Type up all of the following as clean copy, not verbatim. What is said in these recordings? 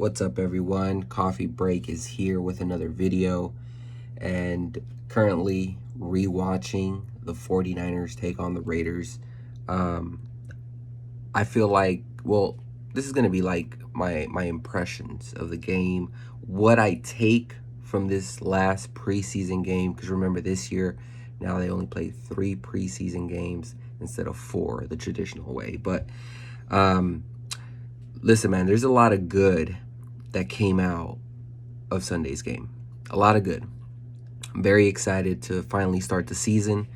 What's up, everyone? Coffee Break is here with another video, and currently rewatching the 49ers take on the Raiders. I feel like, well, this is going to be like my impressions of the game, what I take from this last preseason game, because remember this year, now they only play 3 preseason games instead of 4 the traditional way. But listen, man, there's a lot of good that came out of Sunday's game. A lot of good. I'm very excited to finally start the season.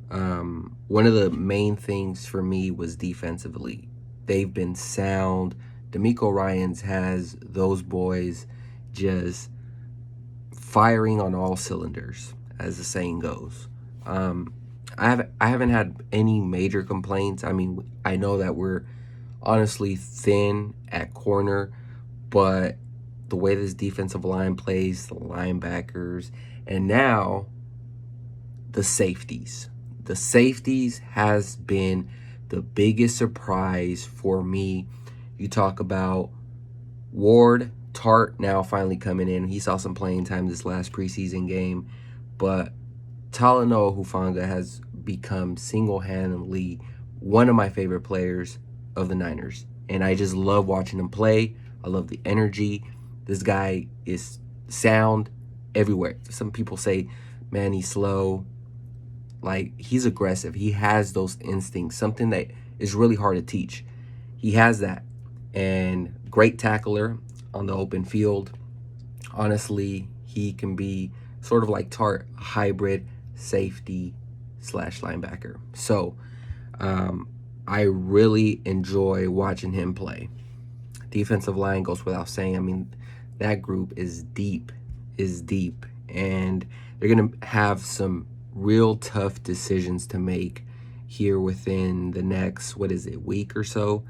One of the main things for me was defensively. They've been sound. DeMeco Ryans has those boys just firing on all cylinders, as the saying goes. I haven't had any major complaints. I mean, I know that we're honestly thin at corner, but the way this defensive line plays, the linebackers, and now the safeties. The safeties has been the biggest surprise for me. You talk about Ward, Tart now finally coming in. He saw some playing time this last preseason game, but Talanoa Hufanga has become single-handedly one of my favorite players of the Niners, and I just love watching him play. I love the energy. This guy is sound everywhere. Some people say, man, he's slow. Like, he's aggressive. He has those instincts, something that is really hard to teach. He has that. And great tackler on the open field. Honestly, he can be sort of like Tart, a hybrid safety / linebacker. So, I really enjoy watching him play. Defensive line goes without saying. I mean, that group is deep, and they're going to have some real tough decisions to make here within the next, week or so.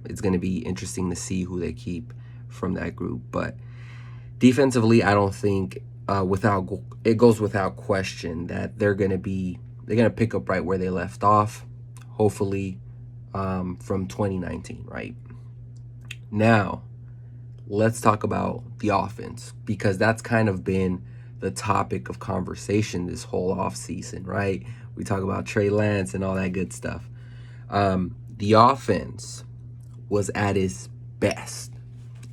It's going to be interesting to see who they keep from that group. But defensively, I don't think it goes without question that they're going to pick up right where they left off, hopefully from 2019, right? Now, let's talk about the offense, because that's kind of been the topic of conversation this whole offseason, right? We talk about Trey Lance and all that good stuff. The offense was at its best.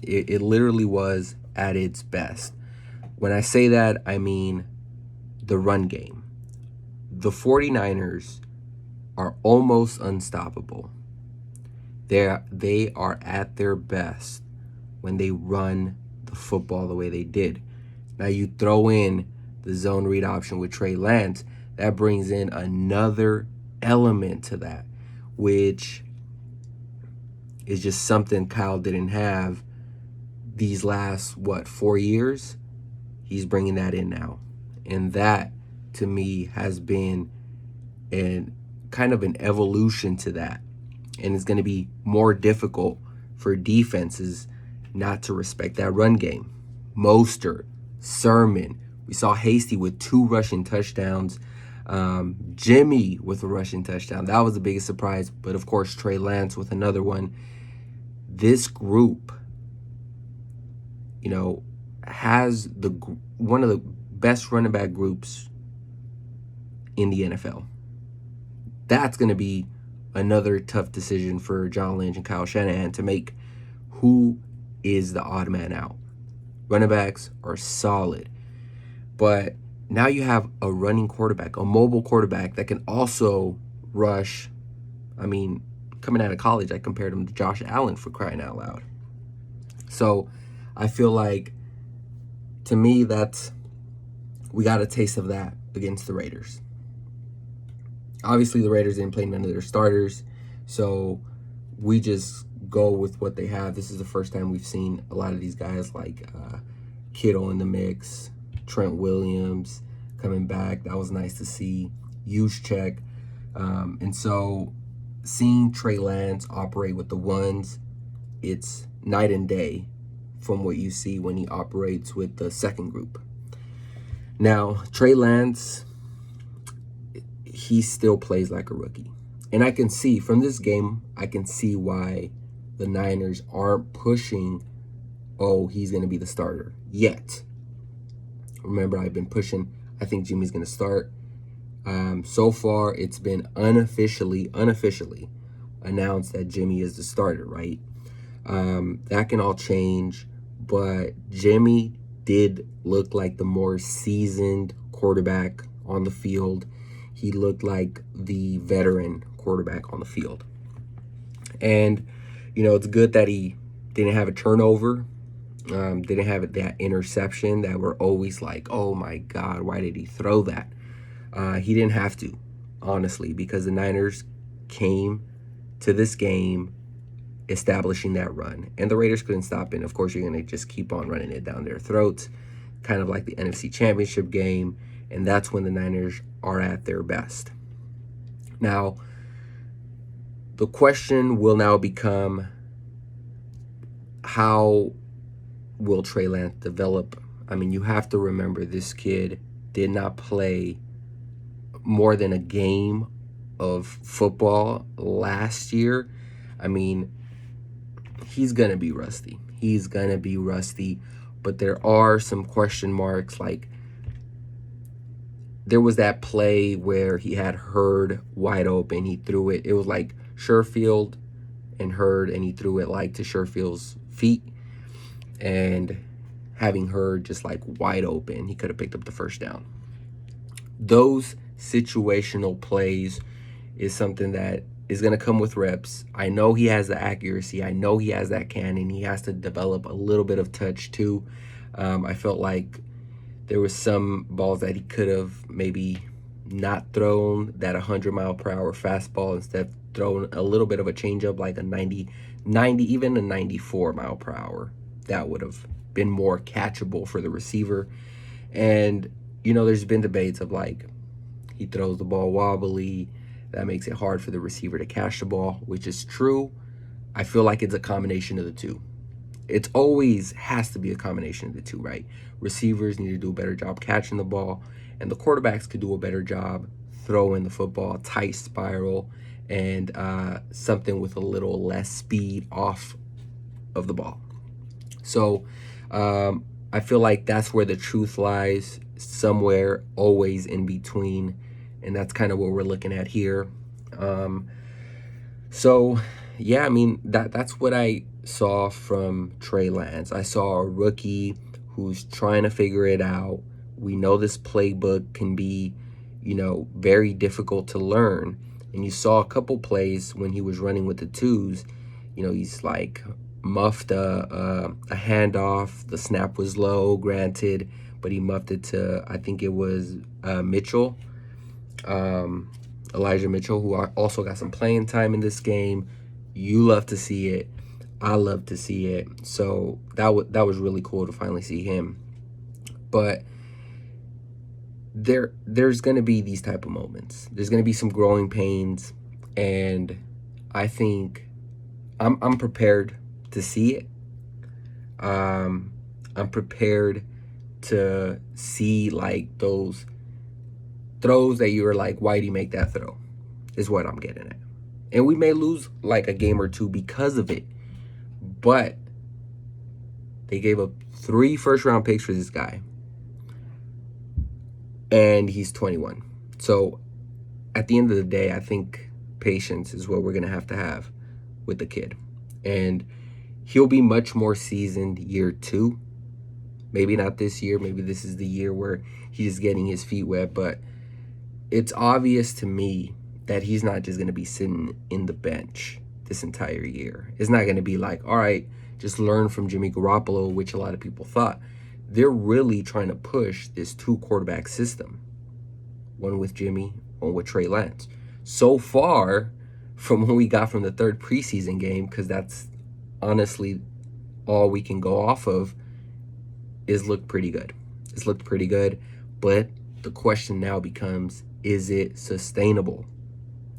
It literally was at its best. When I say that, I mean the run game. The 49ers are almost unstoppable. They are at their best when they run the football the way they did. Now you throw in the zone read option with Trey Lance, that brings in another element to that, which is just something Kyle didn't have these last, 4 years? He's bringing that in now. And that, to me, has been kind of an evolution to that. And it's going to be more difficult for defenses not to respect that run game. Mostert, Sermon. We saw Hasty with 2 rushing touchdowns. Jimmy with a rushing touchdown. That was the biggest surprise. But, of course, Trey Lance with another one. This group, has one of the best running back groups in the NFL. That's going to be another tough decision for John Lynch and Kyle Shanahan to make. Who is the odd man out? Running backs are solid. But now you have a running quarterback, a mobile quarterback that can also rush. I mean, coming out of college, I compared him to Josh Allen, for crying out loud. So I feel like, to me, we got a taste of that against the Raiders. Obviously, the Raiders didn't play none of their starters, so we just go with what they have. This is the first time we've seen a lot of these guys like Kittle in the mix, Trent Williams coming back. That was nice to see. Juszczyk. And so seeing Trey Lance operate with the ones, it's night and day from what you see when he operates with the second group. Now, Trey Lance, he still plays like a rookie. And I can see from this game, I can see why the Niners aren't pushing oh, he's going to be the starter yet. Remember, I've been pushing. I think Jimmy's going to start. So far, it's been unofficially announced that Jimmy is the starter, right? That can all change, but Jimmy did look like the more seasoned quarterback on the field. He looked like the veteran quarterback on the field. And, it's good that he didn't have a turnover, didn't have that interception that we're always like, oh my God, why did he throw that? He didn't have to, honestly, because the Niners came to this game establishing that run, and the Raiders couldn't stop it. And of course, you're going to just keep on running it down their throats, kind of like the NFC Championship game, and that's when the Niners are at their best. Now, the question will now become, how will Trey Lance develop? I mean, you have to remember, this kid did not play more than a game of football last year. I mean, he's going to be rusty. But there are some question marks. Like, there was that play where he had Hurd wide open. He threw it. It was like Sherfield and Hurd, and he threw it like to Sherfield's feet. And having Hurd just like wide open, he could have picked up the first down. Those situational plays is something that is going to come with reps. I know he has the accuracy. I know he has that cannon. He has to develop a little bit of touch too. I felt like there was some balls that he could have maybe not thrown that 100-mile-per-hour fastball, instead thrown a little bit of a changeup, like a 90, even a 94-mile-per-hour. That would have been more catchable for the receiver. And, there's been debates of like, he throws the ball wobbly. That makes it hard for the receiver to catch the ball, which is true. I feel like it's a combination of the two. It always has to be a combination of the two, right? Receivers need to do a better job catching the ball, and the quarterbacks could do a better job throwing the football, tight spiral, and something with a little less speed off of the ball. So I feel like that's where the truth lies, somewhere always in between. And that's kind of what we're looking at here. So, yeah, I mean, that's what I saw from Trey Lance. I saw a rookie who's trying to figure it out. We know this playbook can be, very difficult to learn. And you saw a couple plays when he was running with the twos. He's like muffed a handoff. The snap was low, granted, but he muffed it to, I think it was Mitchell. Elijah Mitchell, who also got some playing time in this game. You love to see it. I love to see it. So that was really cool to finally see him. But there's going to be these type of moments. There's going to be some growing pains, and I think I'm prepared to see it. I'm prepared to see like those throws that you were like, why do you make that throw? Is what I'm getting at. And we may lose like a game or two because of it. But they gave up 3 first-round picks for this guy. And he's 21. So at the end of the day, I think patience is what we're going to have with the kid. And he'll be much more seasoned year 2. Maybe not this year. Maybe this is the year where he's getting his feet wet. But it's obvious to me that he's not just going to be sitting in the bench this entire year. It's not going to be like, all right, just learn from Jimmy Garoppolo, which a lot of people thought. They're really trying to push this 2-quarterback system. One with Jimmy, one with Trey Lance. So far, from what we got from the 3rd preseason game, because that's honestly all we can go off of, is looked pretty good. It's looked pretty good, but the question now becomes, is it sustainable?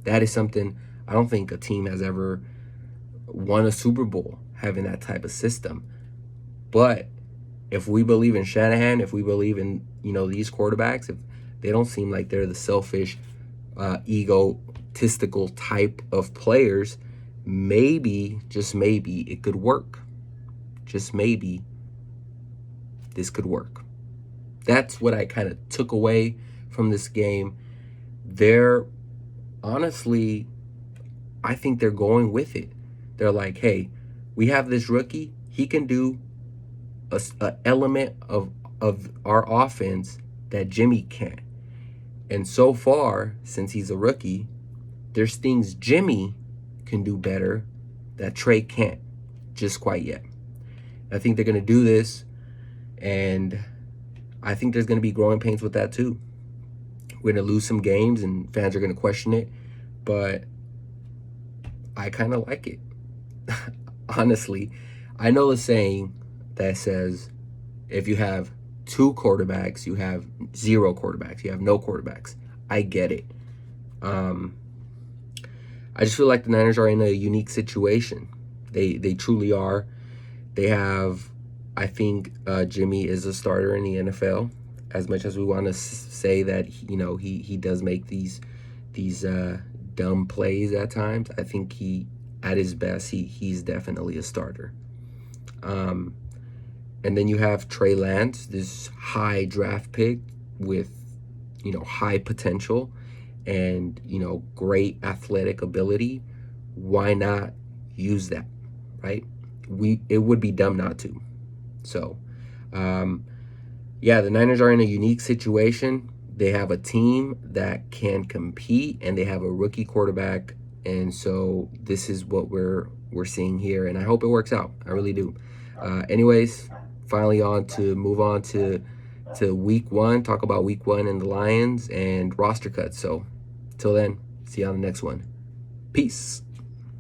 That is something I don't think a team has ever won a Super Bowl having that type of system. But if we believe in Shanahan, if we believe in, these quarterbacks, if they don't seem like they're the selfish, egotistical type of players, maybe, just maybe, it could work. Just maybe this could work. That's what I kind of took away from this game. They're honestly, I think they're going with it. They're like, hey, we have this rookie. He can do a element of our offense that Jimmy can't. And so far, since he's a rookie, there's things Jimmy can do better that Trey can't just quite yet. I think they're going to do this, and I think there's going to be growing pains with that too. We're going to lose some games, and fans are going to question it, but I kind of like it. Honestly, I know the saying that says if you have 2 quarterbacks, you have 0 quarterbacks. You have no quarterbacks. I get it. I just feel like the Niners are in a unique situation. They truly are. They have, I think, Jimmy is a starter in the NFL. As much as we want to say that, he does make these dumb plays at times, I think at his best, he's definitely a starter. And then you have Trey Lance, this high draft pick with, high potential and, great athletic ability. Why not use that, right? It would be dumb not to. So, the Niners are in a unique situation. They have a team that can compete, and they have a rookie quarterback. And so this is what we're seeing here, and I hope it works out. I really do. Anyways, finally move on to week 1, talk about week 1 and the Lions and roster cuts. So till then, see you on the next one. Peace.